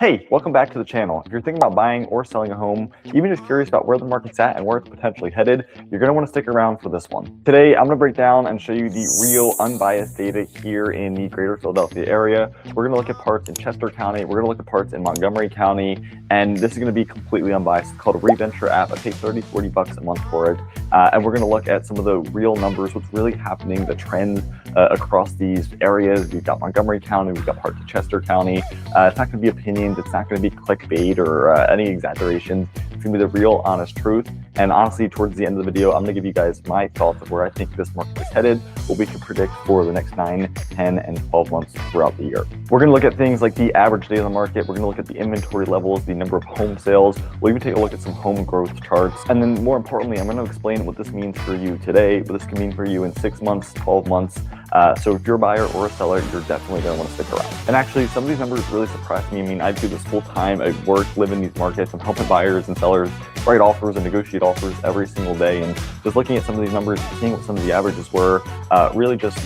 Hey, welcome back to the channel. If you're thinking about buying or selling a home, even just curious about where the market's at and where it's potentially headed, you're going to want to stick around for this one. Today, I'm going to break down and show you the real unbiased data here in the greater Philadelphia area. We're going to look at parts in Chester County, we're going to look at parts in Montgomery County, and this is going to be completely unbiased. It's called a reventure app. I pay $30-40 a month for it. And we're going to look at some of the real numbers, what's really happening, the trends across these areas. We've got Montgomery County, we've got parts of Chester County. It's not going to be opinions, it's not going to be clickbait or any exaggerations. It's going to be the real honest truth. And honestly, towards the end of the video, I'm going to give you guys my thoughts of where I think this market is headed, what we can predict for the next 9, 10, and 12 months throughout the year. We're going to look at things like the average days on the market. We're going to look at the inventory levels, the number of home sales. We'll even take a look at some home growth charts. And then more importantly, I'm going to explain what this means for you today, what this can mean for you in 6 months, 12 months. So if you're a buyer or a seller, you're definitely going to want to stick around. And actually, some of these numbers really surprised me. I mean, I do this full time. I work, live in these markets. I'm helping buyers and sellers write offers and negotiate offers every single day. And just looking at some of these numbers, seeing what some of the averages were, really just,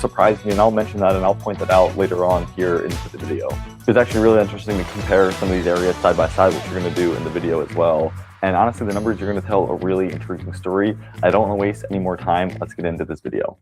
surprised me. And I'll mention that and I'll point that out later on here into the video. It's actually really interesting to compare some of these areas side by side, which you're going to do in the video as well. And honestly, the numbers you're going to tell a really intriguing story. I don't want to waste any more time. Let's get into this video.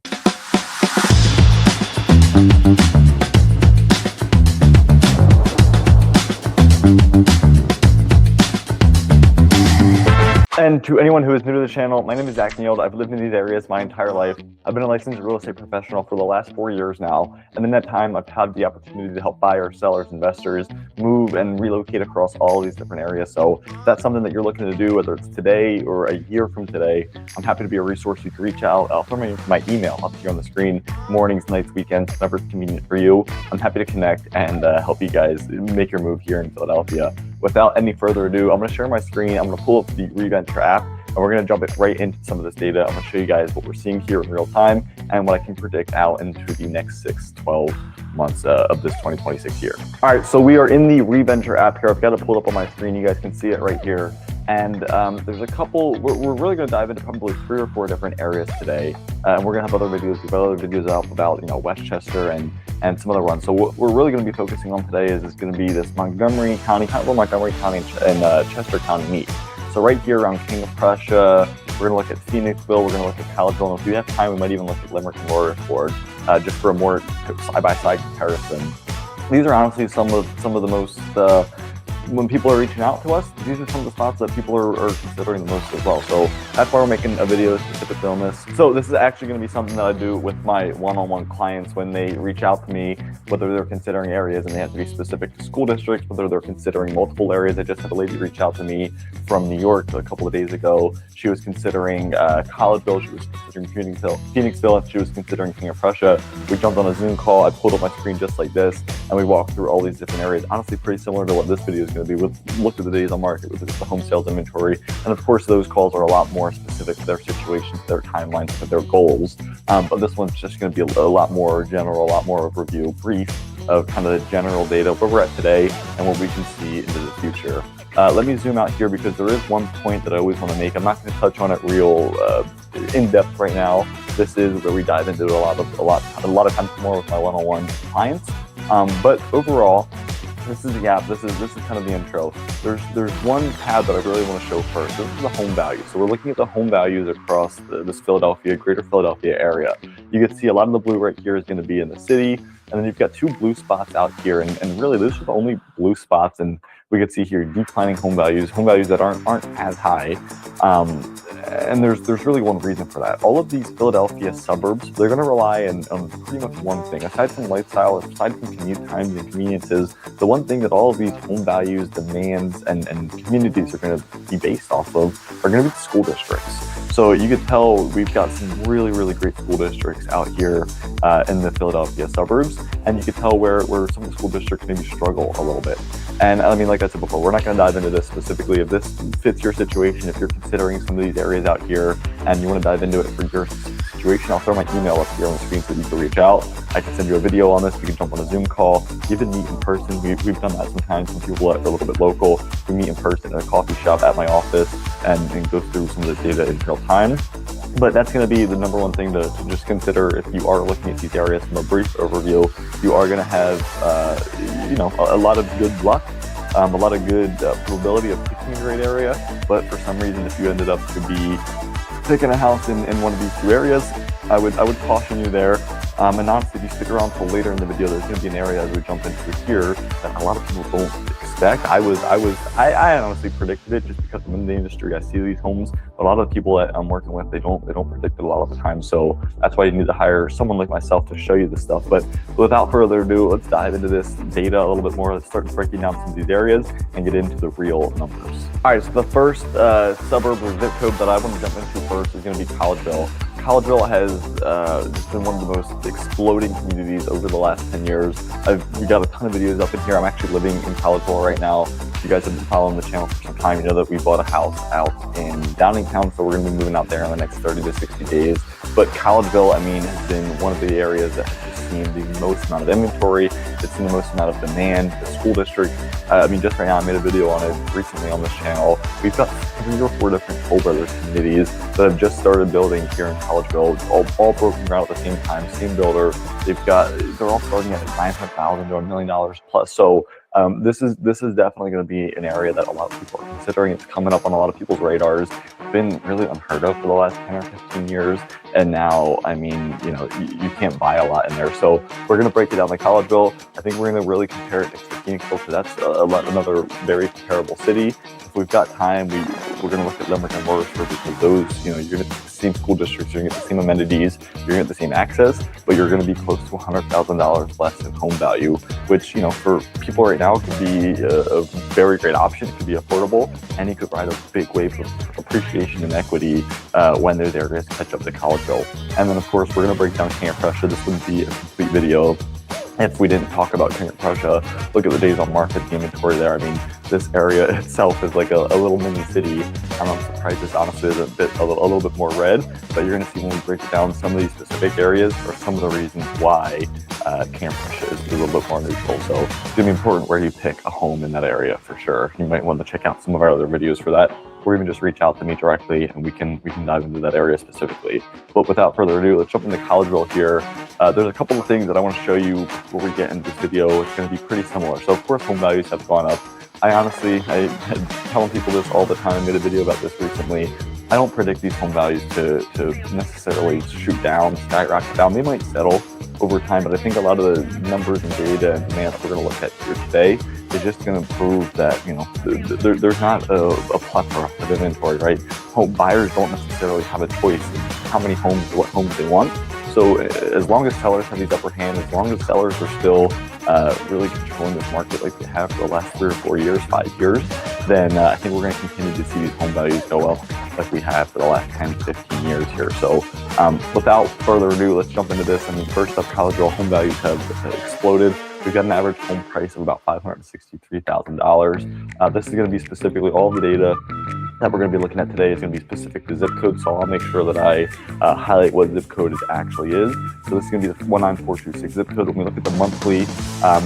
And to anyone who is new to the channel, my name is Zach Nield. I've lived in these areas my entire life. I've been a licensed real estate professional for the last 4 years now. And in that time, I've had the opportunity to help buyers, sellers, investors move and relocate across all of these different areas. So if that's something that you're looking to do, whether it's today or a year from today, I'm happy to be a resource. You can reach out. I'll throw my email up here on the screen, mornings, nights, weekends, whenever it's convenient for you. I'm happy to connect and help you guys make your move here in Philadelphia. Without any further ado, I'm going to share my screen. I'm going to pull up the reventure app, and we're going to jump it right into some of this data. I'm going to show you guys what we're seeing here in real time and what I can predict out into the next 6-12 months of this 2026 year. All right, so we are in the reventure app here. I've got it pulled up on my screen. You guys can see it right here. And there's a couple, we're really going to dive into probably 3 or 4 different areas today. And we're going to have other videos. We've got other videos out about, Westchester and some other ones. So what we're really going to be focusing on today is going to be this Montgomery County, kind of where Montgomery County and Chester County meet. So right here around King of Prussia, we're going to look at Phoenixville, we're going to look at Collegeville, and if we have time, we might even look at Limerick and Roarsford, just for a more side-by-side comparison. These are honestly some of the most, when people are reaching out to us, these are some of the spots that people are considering the most as well. So that's why we're making a video specifically on this. So this is actually going to be something that I do with my one-on-one clients when they reach out to me, whether they're considering areas and they have to be specific to school districts, whether they're considering multiple areas. I just had a lady reach out to me from New York a couple of days ago. She was considering Collegeville, she was considering Phoenixville, and she was considering King of Prussia. We jumped on a Zoom call. I pulled up my screen just like this, and we walked through all these different areas. Honestly, pretty similar to what this video is going to be. We've looked at the days on market, we've looked at the home sales inventory, and of course those calls are a lot more specific to their situations, their timelines, to their goals. But this one's just going to be a lot more general, a lot more overview, brief of kind of the general data, where we're at today and what we can see into the future. Let me zoom out here because there is one point that I always want to make. I'm not going to touch on it real in depth right now. This is where we dive into a lot of times more with my one-on-one clients. But overall, this is the app. This is kind of the intro. There's one tab that I really want to show first. This is the home value. So we're looking at the home values across this greater Philadelphia area. You can see a lot of the blue right here is going to be in the city, and then you've got 2 blue spots out here, and really those are the only blue spots. And we could see here declining home values that aren't as high. And there's really one reason for that. All of these Philadelphia suburbs, they're going to rely on pretty much one thing. Aside from lifestyle, aside from commute times and conveniences, the one thing that all of these home values, demands, and communities are going to be based off of are going to be the school districts. So you could tell we've got some really, really great school districts out here in the Philadelphia suburbs. And you could tell where some of the school districts maybe struggle a little bit. And I mean, like I said before, we're not going to dive into this specifically. If this fits your situation, if you're considering some of these areas out here and you want to dive into it for your situation, I'll throw my email up here on the screen so that you can reach out. I can send you a video on this. We can jump on a Zoom call, even meet in person. We've done that sometimes when people are a little bit local. We meet in person at a coffee shop at my office and go through some of the data in real time. But that's going to be the number one thing to just consider if you are looking at these areas. From a brief overview, you are going to have a lot of good luck a lot of good probability of picking a great area. But for some reason, if you ended up to be picking a house in one of these two areas, I would caution you there. And honestly, if you stick around till later in the video, there's going to be an area as we jump into here that a lot of people don't expect. I honestly predicted it just because I'm in the industry. I see these homes. A lot of the people that I'm working with, they don't predict it a lot of the time. So that's why you need to hire someone like myself to show you this stuff. But without further ado, let's dive into this data a little bit more. Let's start breaking down some of these areas and get into the real numbers. All right, so the first suburb or zip code that I want to jump into first is going to be Collegeville. Collegeville has been one of the most exploding communities over the last 10 years. We got a ton of videos up in here. I'm actually living in Collegeville right now. If you guys have been following the channel for some time, you know that we bought a house out in Downingtown, so we're going to be moving out there in the next 30 to 60 days. But Collegeville, I mean, has been one of the areas that has just seen the most amount of inventory. It's seen the most amount of demand. The school district, I mean, just right now, I made a video on it recently on this channel. We've got 3 or 4 different Toll Brothers communities that have just started building here in Collegeville, all broken ground at the same time, same builder. They're all starting at $900,000 to $1 million plus. So this is definitely going to be an area that a lot of people are considering. It's coming up on a lot of people's radars. It's been really unheard of for the last 10 or 15 years. And now, I mean, you know, you can't buy a lot in there. So we're going to break it down like Collegeville. I think we're going to really compare it to Phoenixville, because that's another very comparable city. If we've got time, we're going to look at Limerick and Morrisburg, because those, you know, you're going to get the same school districts, you're going to get the same amenities, you're going to get the same access, but you're going to be close to $100,000 less in home value, which, you know, for people right now could be a very great option. It could be affordable, and you could ride a big wave of appreciation and equity when those areas catch up to Collegeville. And then, of course, we're going to break down King of Prussia. This wouldn't be a complete video if we didn't talk about King of Prussia. Look at the days on market, the inventory there. I mean, this area itself is like a little mini city. I'm surprised this honestly is a little bit more red, but you're going to see when we break it down, some of these specific areas are some of the reasons why King of Prussia is a little bit more neutral. So it's going to be important where you pick a home in that area for sure. You might want to check out some of our other videos for that, or even just reach out to me directly and we can dive into that area specifically. But without further ado, let's jump into Collegeville here. There's a couple of things that I want to show you before we get into this video. It's going to be pretty similar. So of course, home values have gone up. I had telling people this all the time. I made a video about this recently. I don't predict these home values to necessarily shoot down, skyrocket down. They might settle over time, but I think a lot of the numbers and data and demand that we're going to look at here today is just going to prove that, you know, there's not a plethora of inventory, right? Home buyers don't necessarily have a choice in how many homes, what homes they want. So as long as sellers have these upper hand, as long as sellers are still really controlling this market like they have for the last 3 or 4 years, 5 years, then I think we're going to continue to see these home values go up like we have for the last 10, 15 years here. So without further ado, let's jump into this. I mean, first up, Collegeville home values have exploded. We've got an average home price of about $563,000. This is going to be specifically all the data that we're going to be looking at today is going to be specific to zip code, so I'll make sure that I highlight what zip code it actually is. So this is going to be the 19426 zip code. When we look at the monthly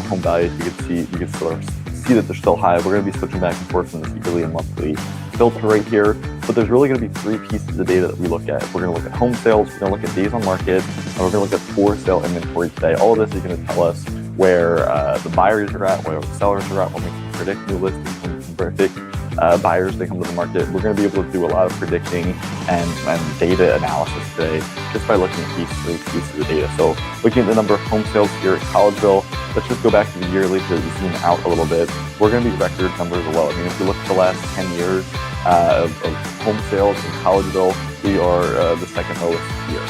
home values, you can see that they're still high. We're going to be switching back and forth from this yearly and monthly filter right here, but there's really going to be 3 pieces of data that we look at. We're going to look at home sales, we're going to look at days on market, and we're going to look at for sale inventory today. All of this is going to tell us where the buyers are at, where the sellers are at, when we can predict new listings, when we can predict buyers they come to the market. We're going to be able to do a lot of predicting and data analysis today just by looking at these 3 pieces of data. So looking at the number of home sales here at Collegeville, let's just go back to the yearly to zoom out a little bit. We're going to be record numbers as well. I mean, if you look at the last 10 years of home sales in Collegeville, we are the second lowest year.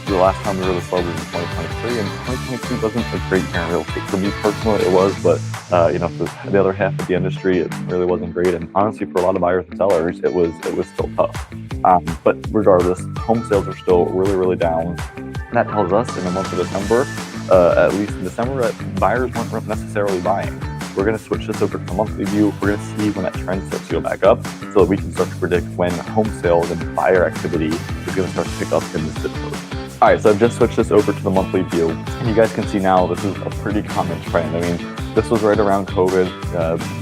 The last time we were this low was in 2023, and 2023 wasn't a great year in real estate. For me personally, it was, but you know, for the other half of the industry, it really wasn't great. And honestly, for a lot of buyers and sellers, it was still tough. But regardless, home sales are still really, really down. And that tells us in the month of December, at least in December, that buyers weren't necessarily buying. We're going to switch this over to the monthly view. We're going to see when that trend starts to go back up so that we can start to predict when home sales and buyer activity is going to start to pick up in this zip code. All right, so I've just switched this over to the monthly view. And you guys can see now this is a pretty common trend. I mean, this was right around COVID,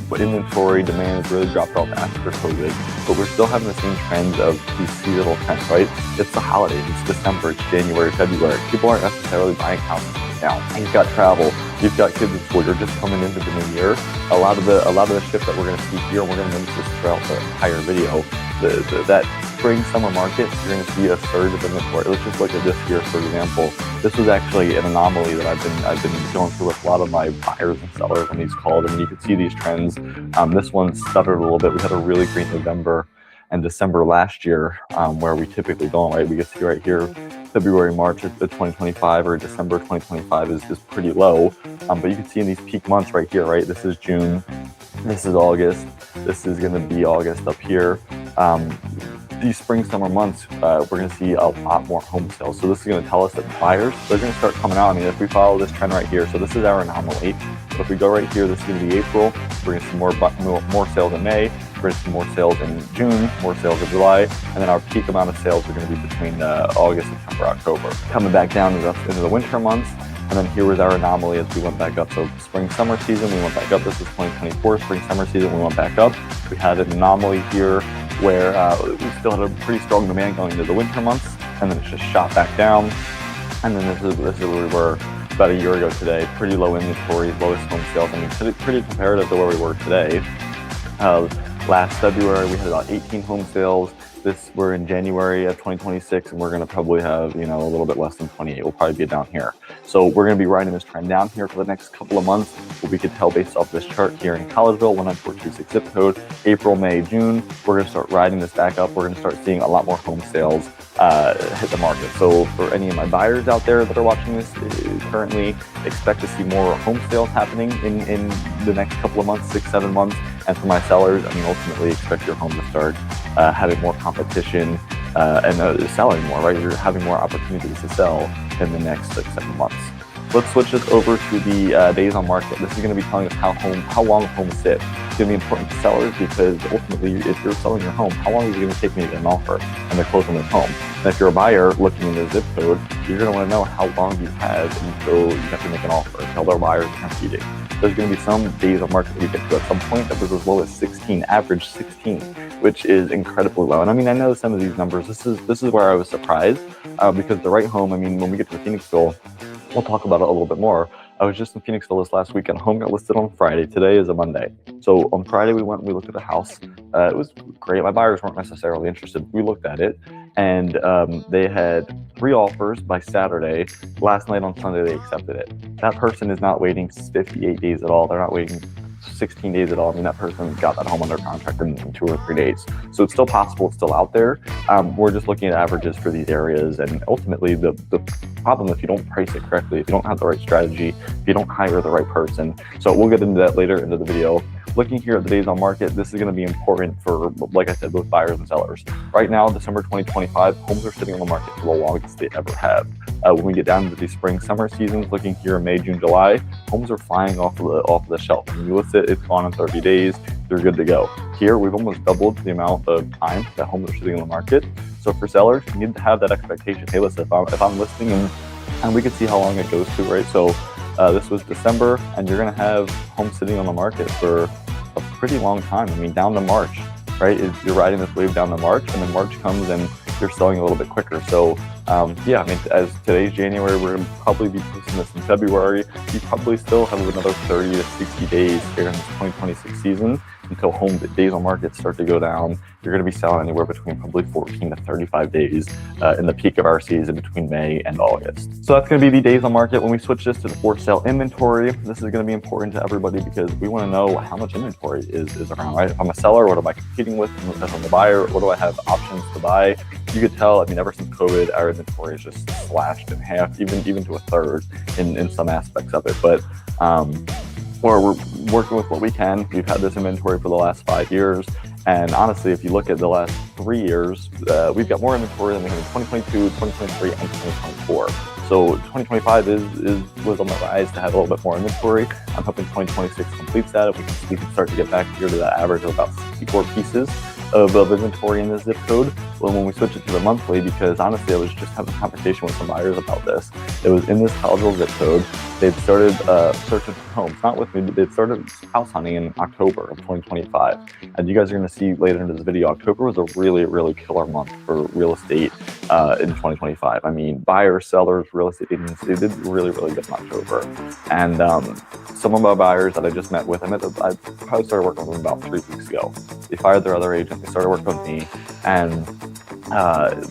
but inventory demand has really dropped off after COVID, but we're still having the same trends of these seasonal trends, right? It's the holidays, it's December, it's January, February. People aren't necessarily buying houses now. You've got travel, you've got kids in school, you're just coming into the new year, a lot of the shift that we're going to see here, and we're going to notice this throughout the entire video, that spring summer market, you're going to see a surge of inventory. Let's just look at this here, for example. This was actually an anomaly that I've been going through with a lot of my buyers and sellers on these calls. I mean, you can see these trends. This one stuttered a little bit. We had a really great November and December last year, where we typically don't, right? We can see right here, February, March of 2025 or December 2025 is pretty low. But you can see in these peak months right here, right? This is June, this is August, this is going to be August up here. These spring, summer months, we're going to see a lot more home sales. So this is going to tell us that buyers, they're going to start coming out. I mean, if we follow this trend right here, so this is our anomaly. But if we go right here, this is going to be April. We're going to see more sales in May. We're going to see more sales in June, more sales in July, and then our peak amount of sales are going to be between August, September, October. Coming back down into the winter months, and then here was our anomaly as we went back up. So spring, summer season, we went back up. This was 2024. Spring, summer season, we went back up. We had an anomaly here where we still had a pretty strong demand going into the winter months, and then it's just shot back down. And then this is where we were about a year ago today. Pretty low inventory, lowest home sales. I mean, pretty comparative to where we were today. Last February, we had about 18 home sales. We're in January of 2026, and we're going to probably have, a little bit less than 28. We'll probably be down here. So we're going to be riding this trend down here for the next couple of months. What we could tell based off this chart here in Collegeville, 19426 zip code, April, May, June, we're going to start riding this back up. We're going to start seeing a lot more home sales hit the market. So for any of my buyers out there that are watching this, currently expect to see more home sales happening in the next couple of months, 6-7 months. And for my sellers, I mean, ultimately expect your home to start having more competition and selling more, right? You're having more opportunities to sell in the next 6-7 months. Let's switch this over to the days on market. This is going to be telling us how long homes sit. It's going to be important to sellers because ultimately, if you're selling your home, how long is it going to take me to get an offer and to close on this home? And if you're a buyer looking in the zip code, you're going to want to know how long you have until you have to make an offer, until their buyers are competing. There's going to be some days on market that we get to at some point that was as low as 16, average 16, which is incredibly low. And I mean, I know some of these numbers. This is where I was surprised because the right home. I mean, when we get to Phoenixville, we'll talk about it a little bit more. I was just in Phoenixville this last weekend. Home got listed on Friday. Today is a Monday. So on Friday, we went and we looked at the house. It was great. My buyers weren't necessarily interested. We looked at it, and they had 3 offers by Saturday. Last night on Sunday, they accepted it. That person is not waiting 58 days at all. They're not waiting 16 days at all. I mean, that person got that home under contract in 2 or 3 days. So it's still possible, it's still out there. We're just looking at averages for these areas. And ultimately, the problem if you don't price it correctly, if you don't have the right strategy, if you don't hire the right person. So we'll get into that later into the video. Looking here at the days on market, this is going to be important for, like I said, both buyers and sellers. Right now, December 2025, homes are sitting on the market for the longest they ever have. When we get down into these spring, summer seasons, looking here in May, June, July, homes are flying off of the shelf. When you list it, it's gone in 30 days. They're good to go. Here, we've almost doubled the amount of time that homes are sitting on the market. So for sellers, you need to have that expectation. Hey, listen, if I'm listing and we can see how long it goes to, right? So this was December, and you're going to have homes sitting on the market for a pretty long time. I mean, down to March, right? You're riding this wave down to March, and then March comes and you're selling a little bit quicker. So yeah, I mean, as today's January, we're going to probably be posting this in February. You probably still have another 30 to 60 days here in this 2026 season until home days on market start to go down. You're going to be selling anywhere between probably 14 to 35 days in the peak of our season between May and August. So that's going to be the days on market. When we switch this to the for sale inventory, this is going to be important to everybody because we want to know how much inventory is around, right? If I'm a seller, what am I competing with? If I'm a buyer, what do I have options to buy? You could tell, I mean, ever since COVID, our inventory is just slashed in half, even to a third in some aspects of it. But we're working with what we can. We've had this inventory for the last 5 years. And honestly, if you look at the last 3 years, we've got more inventory than we had in 2022, 2023, and 2024. So 2025 was on the rise to have a little bit more inventory. I'm hoping 2026 completes that. We can start to get back here to that average of about 64 pieces of inventory in this zip code when we switch it to the monthly, because honestly, I was just having a conversation with some buyers about this. It was in this Collegeville zip code. They'd started searching for homes, not with me, but they'd started house hunting in October of 2025. And you guys are going to see later into this video, October was a really, really killer month for real estate in 2025. I mean, buyers, sellers, real estate agents, they did really, really good in October. And some of my buyers that I just met with, I probably started working with them about 3 weeks ago. They fired their other agent, they started working with me, and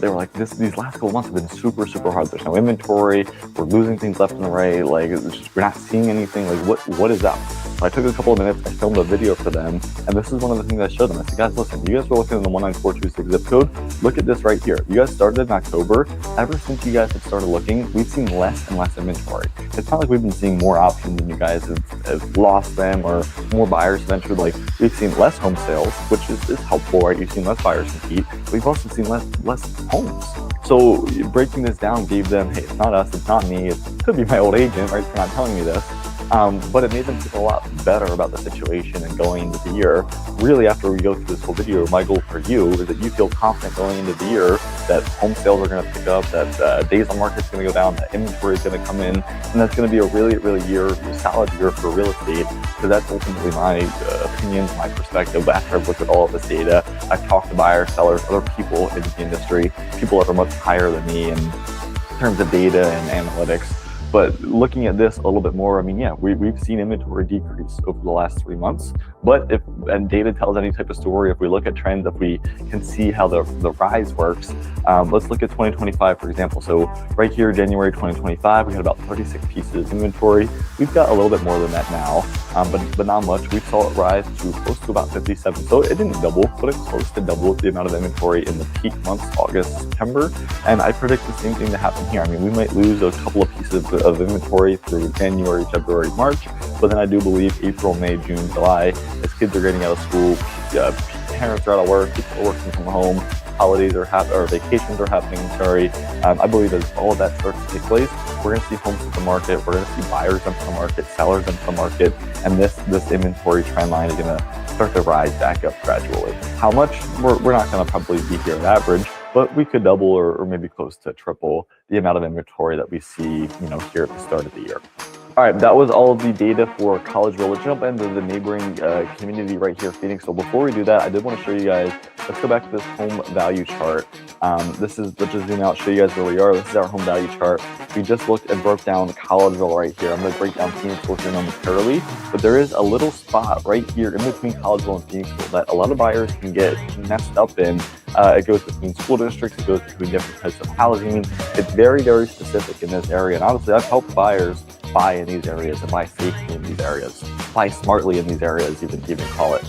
they were like, these last couple months have been super, super hard. There's no inventory. We're losing things left and right. Like, we're not seeing anything. Like, what is up? So I took a couple of minutes. I filmed a video for them. And this is one of the things I showed them. I said, guys, listen, you guys were looking in the 19426 zip code. Look at this right here. You guys started in October. Ever since you guys have started looking, we've seen less and less inventory. It's not like we've been seeing more options and you guys have lost them or more buyers eventually. Like, we've seen less home sales, which is helpful, right? You've seen less buyers compete. We've also seen less homes. So breaking this down gave them, hey, it's not us, it's not me, it could be my old agent, right? They're not telling me this. But it made them feel a lot better about the situation and going into the year. Really, after we go through this whole video, my goal for you is that you feel confident going into the year that home sales are going to pick up, that days on market is going to go down, that inventory is going to come in, and that's going to be a really, really solid year for real estate. Because that's ultimately my opinion, my perspective. But after I've looked at all of this data, I've talked to buyers, sellers, other people in the industry, people that are much higher than me in terms of data and analytics. But looking at this a little bit more, I mean, yeah, we've seen inventory decrease over the last 3 months. But and data tells any type of story, if we look at trends, if we can see how the rise works, let's look at 2025, for example. So right here, January 2025, we had about 36 pieces of inventory. We've got a little bit more than that now, but not much. We saw it rise to close to about 57. So it didn't double, but it's close to double the amount of inventory in the peak months, August, September. And I predict the same thing to happen here. I mean, we might lose a couple of pieces of inventory through January, February, March, but then I do believe April, May, June, July, as kids are getting out of school, parents are out of work, people are working from home, holidays are or vacations are happening, I believe as all of that starts to take place, we're going to see homes hit the market, we're going to see buyers enter the market, sellers enter the market, and this inventory trend line is going to start to rise back up gradually. How much? We're not going to probably be here at average, but we could double or maybe close to triple the amount of inventory that we see, here at the start of the year. All right, that was all of the data for Collegeville. Let's jump into the neighboring community right here, Phoenixville. Before we do that, I did want to show you guys, let's go back to this home value chart. Let's just zoom out, show you guys where we are. This is our home value chart. We just looked and broke down Collegeville right here. I'm going to break down Phoenixville here momentarily, but there is a little spot right here in between Collegeville and Phoenixville that a lot of buyers can get messed up in. It goes between school districts, it goes between different types of housing. It's very, very specific in this area. And honestly, I've helped buyers buy in these areas and buy safely in these areas, buy smartly in these areas, even call it.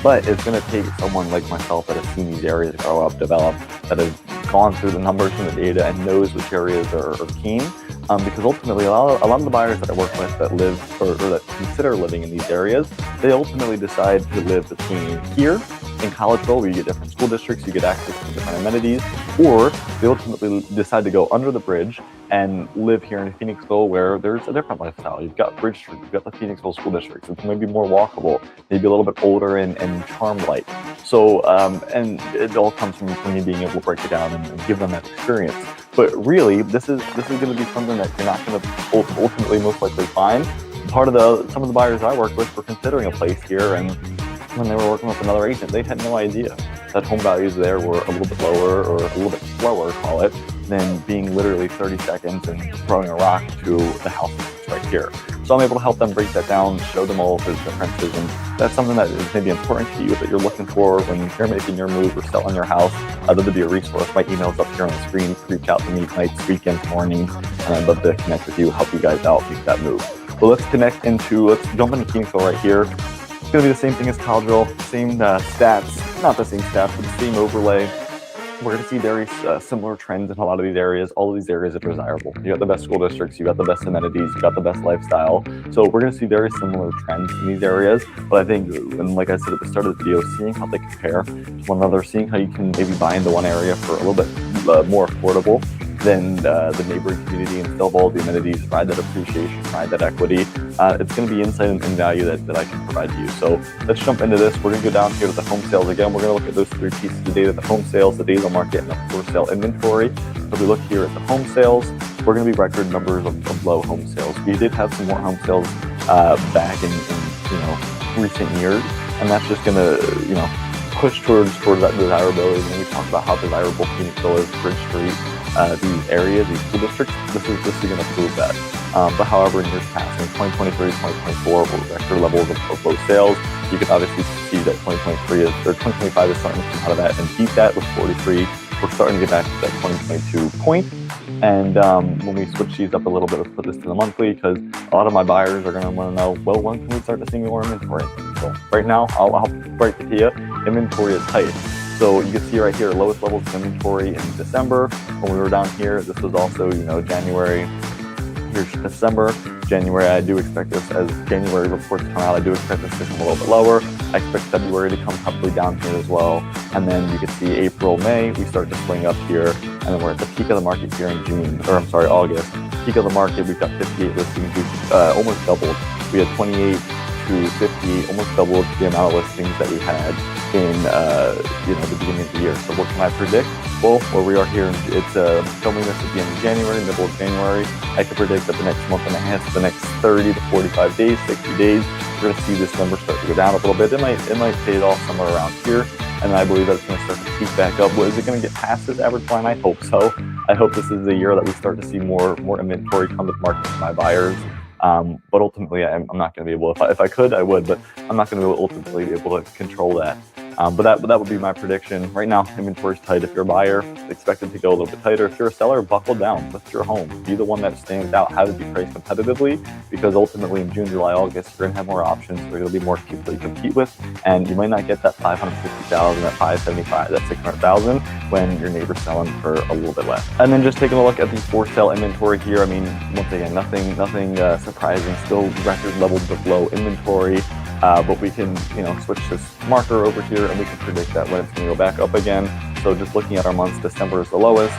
But it's going to take someone like myself that has seen these areas grow up, develop, that has gone through the numbers and the data and knows which areas are keen. Because ultimately, a lot of the buyers that I work with that live or that consider living in these areas, they ultimately decide to live between here in Collegeville, where you get different school districts, you get access to different amenities, or they ultimately decide to go under the bridge and live here in Phoenixville, where there's a different lifestyle. You've got Bridge Street, you've got the Phoenixville school districts. It's maybe more walkable, maybe a little bit older and charm-like. So, and it all comes from me being able to break it down and give them that experience. But really, this is going to be something that you're not going to ultimately most likely find. Some of the buyers I work with were considering a place here, and when they were working with another agent, they had no idea that home values there were a little bit lower or a little bit slower, call it, than being literally 30 seconds and throwing a rock to the house that's right here. So I'm able to help them break that down, show them all of those differences, and that's something that is maybe important to you that you're looking for when you're making your move or selling your house. I'd love to be a resource. My email's up here on the screen. You can reach out to me nights, weekends, mornings, and I'd love to connect with you, help you guys out, make that move. But let's jump into Phoenixville right here. It's going to be the same thing as Collegeville, same stats, not the same stats, but the same overlay. We're going to see very similar trends in a lot of these areas. All of these areas are desirable. You got the best school districts, you got the best amenities, you got the best lifestyle. So we're going to see very similar trends in these areas. But I think, and like I said at the start of the video, seeing how they compare to one another, seeing how you can maybe buy into one area for a little bit more affordable than the neighboring community and still have all the amenities, provide that appreciation, provide that equity. It's going to be insight and value that I can provide to you. So let's jump into this. We're going to go down here to the home sales again. We're going to look at those 3 pieces of data: the home sales, the days on market, and the for sale inventory. So if we look here at the home sales, we're going to be record numbers of low home sales. We did have some more home sales back in recent years, and that's just going to push towards that desirability. When we talk about how desirable Phoenixville is, Bridge Street, these areas, these school districts, this is going to prove that. But however, in years past, in 2023, 2024, were record levels of both sales. You can obviously see that 2025 is starting to come out of that and beat that with 43. We're starting to get back to that 2022 point. And when we switch these up a little bit, let's put this to the monthly, because a lot of my buyers are going to want to know, well, when can we start to see more inventory? So right now, I'll break it to you. Inventory is tight. So you can see right here, lowest levels of inventory in December. When we were down here, this was also, January. Here's December, January. I do expect this, as January reports come out, I do expect this to come a little bit lower. I expect February to come probably down here as well. And then you can see April, May, we start to swing up here. And then we're at the peak of the market here in August. Peak of the market, we've got 58 listings. We've almost doubled. We had 28 to 50, almost doubled the amount of listings that we had in the beginning of the year. So what can I predict? Well, where we are here, it's filming this at the end of January, middle of January. I can predict that the next month and a half, the next 30 to 45 days, 60 days, we're going to see this number start to go down a little bit. It might fade off somewhere around here, and I believe that it's going to start to peak back up. Is it going to get past this average line? I hope so. I hope this is the year that we start to see more inventory come to the market from my buyers. But ultimately, I'm not going to be able. If I could, I would, but I'm not going to ultimately be able to control that. But that would be my prediction. Right now, inventory is tight. If you're a buyer, expect it to go a little bit tighter. If you're a seller, buckle down. List your home. Be the one that stands out. How to be priced competitively, because ultimately in June, July, August, you're going to have more options. There's going to be more people you compete with, and you might not get that 550,000, that 575, that 600,000 when your neighbor's selling for a little bit less. And then just taking a look at the for sale inventory here. I mean, once again, nothing surprising. Still record levels of low inventory. But we can, switch this marker over here, and we can predict that when it's going to go back up again. So just looking at our months, December is the lowest,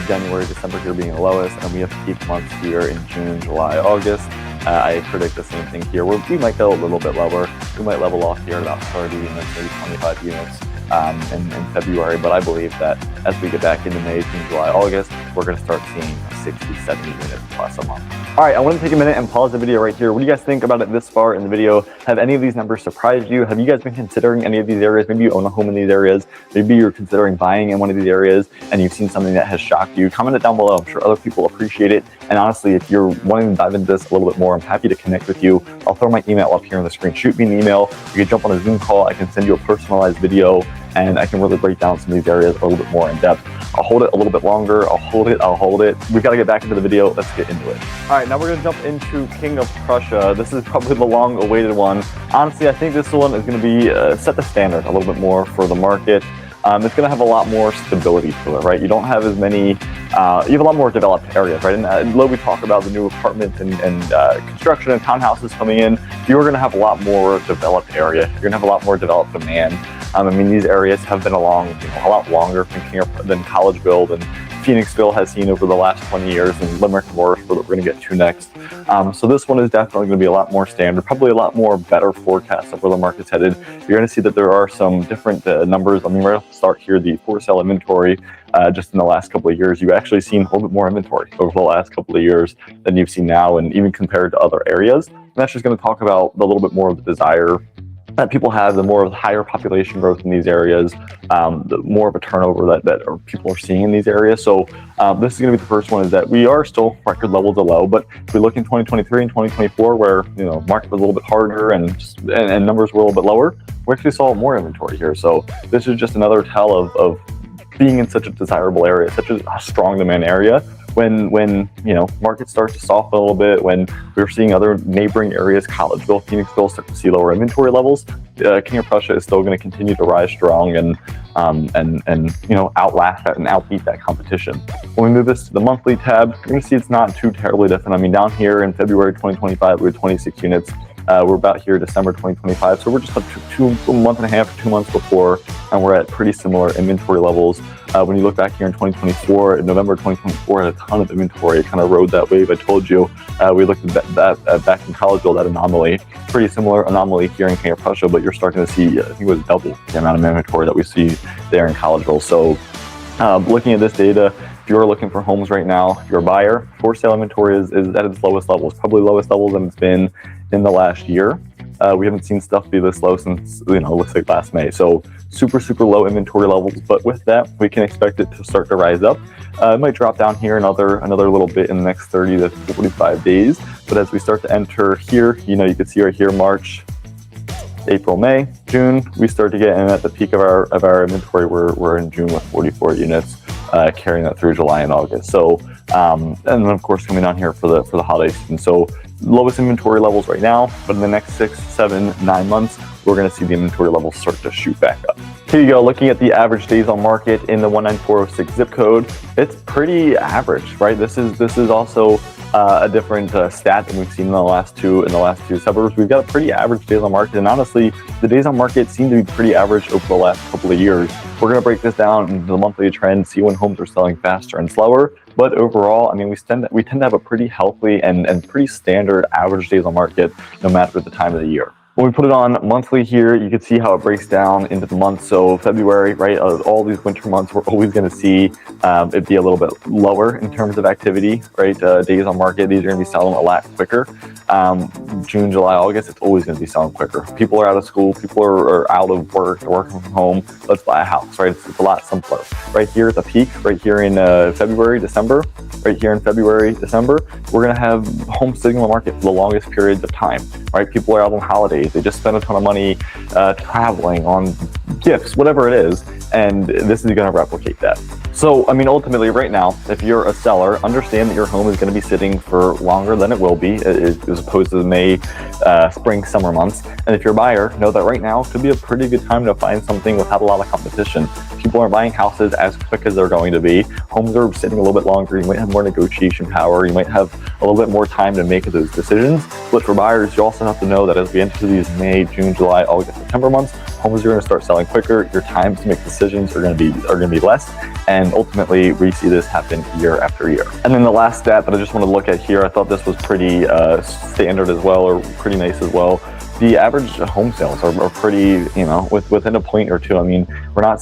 January, December here being the lowest, and we have peak months here in June, July, August. I predict the same thing here, where we might go a little bit lower. We might level off here at about 30 and then maybe 25 units in February. But I believe that as we get back into May, June, July, August, we're going to start seeing 60, 70 units plus a month. All right, I want to take a minute and pause the video right here. What do you guys think about it this far in the video? Have any of these numbers surprised you? Have you guys been considering any of these areas? Maybe you own a home in these areas. Maybe you're considering buying in one of these areas and you've seen something that has shocked you. Comment it down below. I'm sure other people appreciate it. And honestly, if you're wanting to dive into this a little bit more, I'm happy to connect with you. I'll throw my email up here on the screen. Shoot me an email. You can jump on a Zoom call. I can send you a personalized video, and I can really break down some of these areas a little bit more in depth. I'll hold it a little bit longer. I'll hold it. We've got to get back into the video. Let's get into it. All right, now we're going to jump into King of Prussia. This is probably the long-awaited one. Honestly, I think this one is going to be set the standard a little bit more for the market. It's going to have a lot more stability to it, right? You don't have as many, you have a lot more developed areas, right? And we talk about the new apartments and construction and townhouses coming in. You're going to have a lot more developed area. You're going to have a lot more developed demand. I mean, these areas have been along a lot longer than Collegeville and Phoenixville has seen over the last 20 years, and Limerick and Morrisville that we're going to get to next. So this one is definitely going to be a lot more standard, probably a lot more better forecasts of where the market's headed. You're going to see that there are some different numbers. I mean, right off the start here, the for sale inventory, just in the last couple of years, you've actually seen a little bit more inventory over the last couple of years than you've seen now, and even compared to other areas. And that's just going to talk about a little bit more of the desire that people have, the more of the higher population growth in these areas, the more of a turnover that people are seeing in these areas. So this is going to be the first one, is that we are still record levels of low, but if we look in 2023 and 2024, where market was a little bit harder and numbers were a little bit lower, we actually saw more inventory here. So this is just another tell of being in such a desirable area, such a strong demand area. When markets start to soften a little bit, when we're seeing other neighboring areas, Collegeville, Phoenixville, start to see lower inventory levels, King of Prussia is still going to continue to rise strong and outlast that and outbeat that competition. When we move this to the monthly tab, you're going to see it's not too terribly different. I mean, down here in February 2025, we had 26 units. We're about here December 2025, so we're just about a month and a half, 2 months before, and we're at pretty similar inventory levels. When you look back here in 2024, in November 2024, had a ton of inventory. It kind of rode that wave. I told you, we looked at that back in Collegeville, that anomaly. Pretty similar anomaly here in King of Prussia, but you're starting to see, I think it was double the amount of inventory that we see there in Collegeville. So looking at this data, if you're looking for homes right now, if you're a buyer, for sale inventory is at its lowest levels, probably lowest levels than it's been in the last year. We haven't seen stuff be this low since, it looks like last May. So super low inventory levels, but with that, we can expect it to start to rise up. It might drop down here another little bit in the next 30 to 45 days. But as we start to enter here, you can see right here, March, April, May, June, we start to get in at the peak of our inventory. We're in June with 44 units, carrying that through July and August. So, and then of course coming down here for the holiday season. So lowest inventory levels right now, but in the next 6, 7, 9 months, we're going to see the inventory levels start to shoot back up. Here you go, looking at the average days on market in the 19406 zip code. It's pretty average, right? This is also a different stat than we've seen in the last two suburbs. We've got a pretty average days on market, and honestly, the days on market seem to be pretty average over the last couple of years. We're going to break this down into the monthly trend, see when homes are selling faster and slower. But overall, I mean, we tend to have a pretty healthy and pretty standard average days on market, no matter the time of the year. When we put it on monthly here, you can see how it breaks down into the months. So February, right, all these winter months, we're always going to see it be a little bit lower in terms of activity, right? Days on market, these are going to be selling a lot quicker. June, July, August, it's always going to be selling quicker. People are out of school, people are out of work, they're working from home. Let's buy a house, right? It's a lot simpler. Right here at the peak, right here in February, December, right here in February, December, we're going to have homes sitting on the market for the longest periods of time, right? People are out on holidays. They just spend a ton of money traveling, on gifts, whatever it is, and this is going to replicate that. So, I mean, ultimately, right now, if you're a seller, understand that your home is going to be sitting for longer than it will be, as opposed to the May, spring, summer months. And if you're a buyer, know that right now could be a pretty good time to find something without a lot of competition. People aren't buying houses as quick as they're going to be. Homes are sitting a little bit longer. You might have more negotiation power. You might have a little bit more time to make those decisions. But for buyers, you also have to know that as we enter these May, June, July, August, September months, homes are going to start selling quicker. Your time to make decisions are going to be less. And ultimately, we see this happen year after year. And then the last stat that I just want to look at here, I thought this was pretty standard as well, or pretty nice as well. The average home sales are pretty, within a point or two. I mean, we're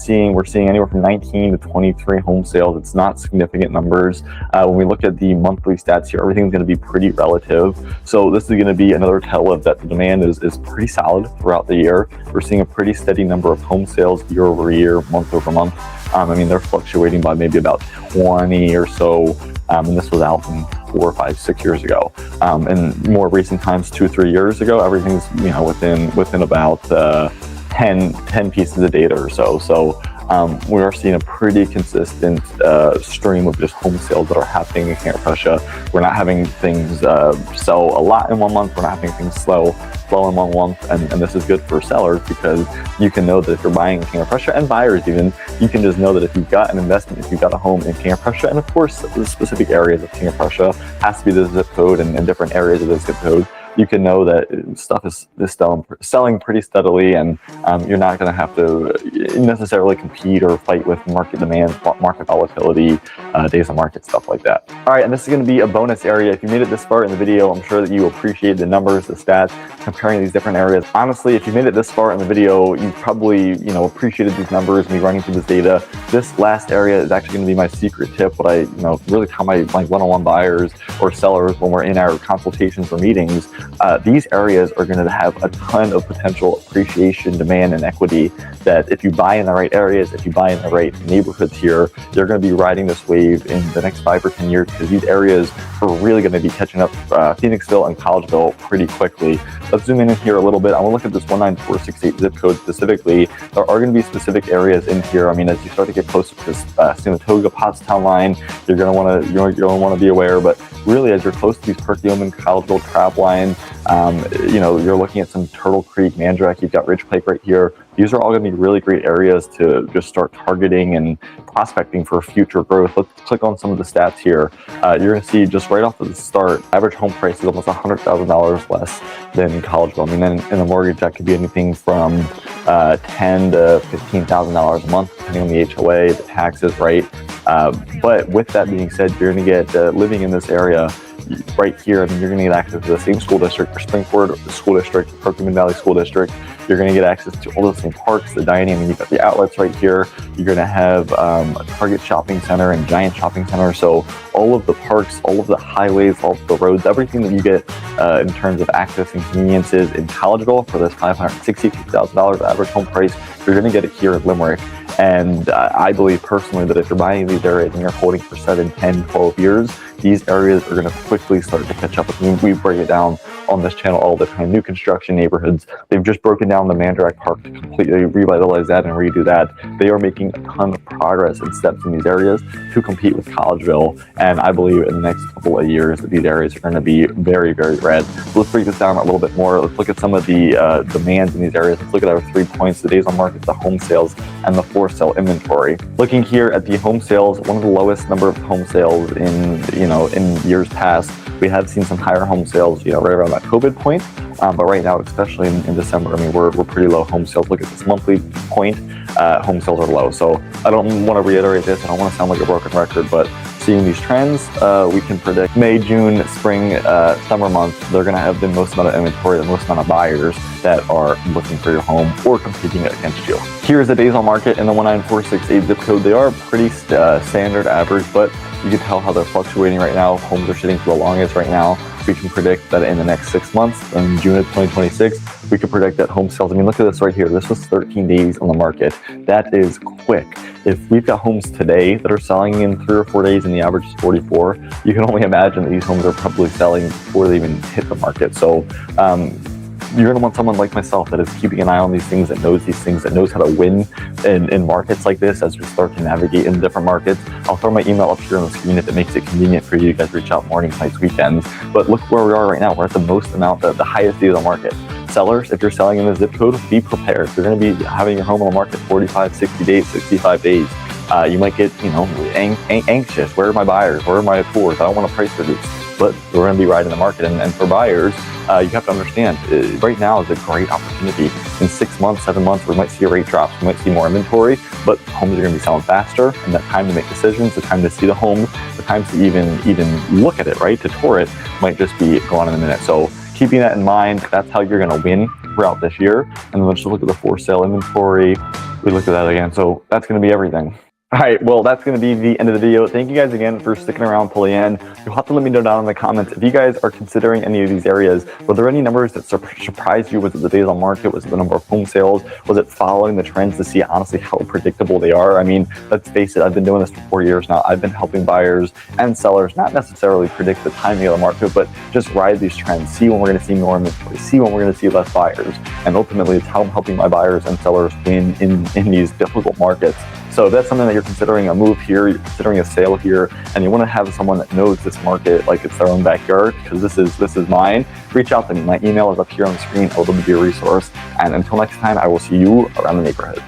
seeing anywhere from 19 to 23 home sales. It's not significant numbers. When we look at the monthly stats here, everything's going to be pretty relative. So this is going to be another tell of that the demand is pretty solid throughout the year. We're seeing a pretty steady number of home sales year over year, month over month. I mean, they're fluctuating by maybe about 20 or so. And this was out from 4, 5, 6 years ago. In more recent times, 2 or 3 years ago, everything's within about 10 pieces of data or so. So we are seeing a pretty consistent stream of just home sales that are happening in King of Prussia. We're not having things sell a lot in 1 month. We're not having things slow in 1 month, and this is good for sellers because you can know that if you're buying in King of Prussia, and buyers even, you can just know that if you've got an investment, if you've got a home in King of Prussia, and of course the specific areas of King of Prussia has to be the zip code and different areas of the zip code, you can know that stuff is selling pretty steadily, and you're not going to have to necessarily compete or fight with market demand, market volatility, days on market, stuff like that. All right, and this is going to be a bonus area. If you made it this far in the video, I'm sure that you appreciate the numbers, the stats, comparing these different areas. Honestly, if you made it this far in the video, you probably appreciated these numbers, me running through this data. This last area is actually going to be my secret tip. What I really tell my one-on-one buyers or sellers when we're in our consultations or meetings. These areas are going to have a ton of potential appreciation, demand, and equity that if you buy in the right areas, if you buy in the right neighborhoods here, you're going to be riding this wave in the next 5 or 10 years because these areas are really going to be catching up Phoenixville and Collegeville pretty quickly. Let's zoom in here a little bit. I want to look at this 19468 zip code specifically. There are going to be specific areas in here. I mean, as you start to get closer to this Saratoga, Pottstown line, you're going to want to be aware. But really, as you're close to these Perkiomen, Collegeville, Trav lines, you're looking at some Turtle Creek, Mandrake. You've got Ridge Pike right here. These are all going to be really great areas to just start targeting and prospecting for future growth. Let's click on some of the stats here. You're going to see just right off of the start, average home price is almost $100,000 less than Collegeville. I mean, in a mortgage, that could be anything from $10,000 to $15,000 a month, depending on the HOA, the taxes, right? But with that being said, you're going to get living in this area right here. I mean, you're going to get access to the same school district, Springford School District, Perkiomen Valley School District. You're going to get access to all the same parks, the dining. I mean, you've got the outlets right here. You're going to have a Target shopping center and Giant shopping center. So all of the parks, all of the highways, all of the roads, everything that you get in terms of access and conveniences in Collegeville for this $562,000 average home price, you're going to get it here in Limerick. And I believe personally that if you're buying these areas and you're holding for 7, 10, 12 years, these areas are going to quickly start to catch up with you. We break it down on this channel all the time. New construction neighborhoods. They've just broken down the Mandrake Park to completely revitalize that and redo that. They are making a ton of progress and steps in these areas to compete with Collegeville. And I believe in the next couple of years that these areas are going to be very, very red. So let's break this down a little bit more. Let's look at some of the demands in these areas. Let's look at our 3 points: the days on market, the home sales, and the for sale inventory. Looking here at the home sales, one of the lowest number of home sales in years past. We have seen some higher home sales, right around that COVID point. But right now, especially in December, I mean, we're pretty low home sales. Look at this monthly point, home sales are low. So I don't want to reiterate this. I don't want to sound like a broken record, but seeing these trends, we can predict May, June, spring, summer months, they're going to have the most amount of inventory, the most amount of buyers that are looking for your home or competing against you. Here's the days on market in the 19468 zip code. They are pretty standard average, but you can tell how they're fluctuating right now. Homes are sitting for the longest right now. We can predict that in the next 6 months, in June of 2026, we can predict that home sales. I mean, look at this right here. This was 13 days on the market. That is quick. If we've got homes today that are selling in 3 or 4 days and the average is 44, you can only imagine that these homes are probably selling before they even hit the market. So you're going to want someone like myself that is keeping an eye on these things, that knows these things, that knows how to win in markets like this as we start to navigate in different markets. I'll throw my email up here on the screen if it makes it convenient for you guys reach out mornings, nights, weekends. But look where we are right now. We're at the most amount, the highest days on market. Sellers, if you're selling in the zip code, be prepared. You're going to be having your home on the market 45, 60 days, 65 days. You might get, anxious. Where are my buyers? Where are my tours? I don't want to price reduce. But we're going to be riding the market. And for buyers, you have to understand, right now is a great opportunity. In 6 months, 7 months, we might see a rate drop. We might see more inventory, but homes are going to be selling faster. And that time to make decisions, the time to see the home, the time to even look at it, right, to tour it, might just be gone in a minute. So keeping that in mind, that's how you're going to win throughout this year. And then let's look at the for sale inventory. We looked at that again. So that's going to be everything. All right, well, that's going to be the end of the video. Thank you guys again for sticking around till the end. You'll have to let me know down in the comments if you guys are considering any of these areas. Were there any numbers that surprised you? Was it the days on market? Was it the number of home sales? Was it following the trends to see honestly how predictable they are? I mean, let's face it, I've been doing this for 4 years now. I've been helping buyers and sellers not necessarily predict the timing of the market, but just ride these trends, see when we're going to see more inventory, see when we're going to see less buyers. And ultimately, it's how I'm helping my buyers and sellers win in these difficult markets. So if that's something that you're considering a move here, you're considering a sale here, and you want to have someone that knows this market like it's their own backyard, because this is mine, reach out to me. My email is up here on the scrin. I would love to be a resource. And until next time, I will see you around the neighborhood.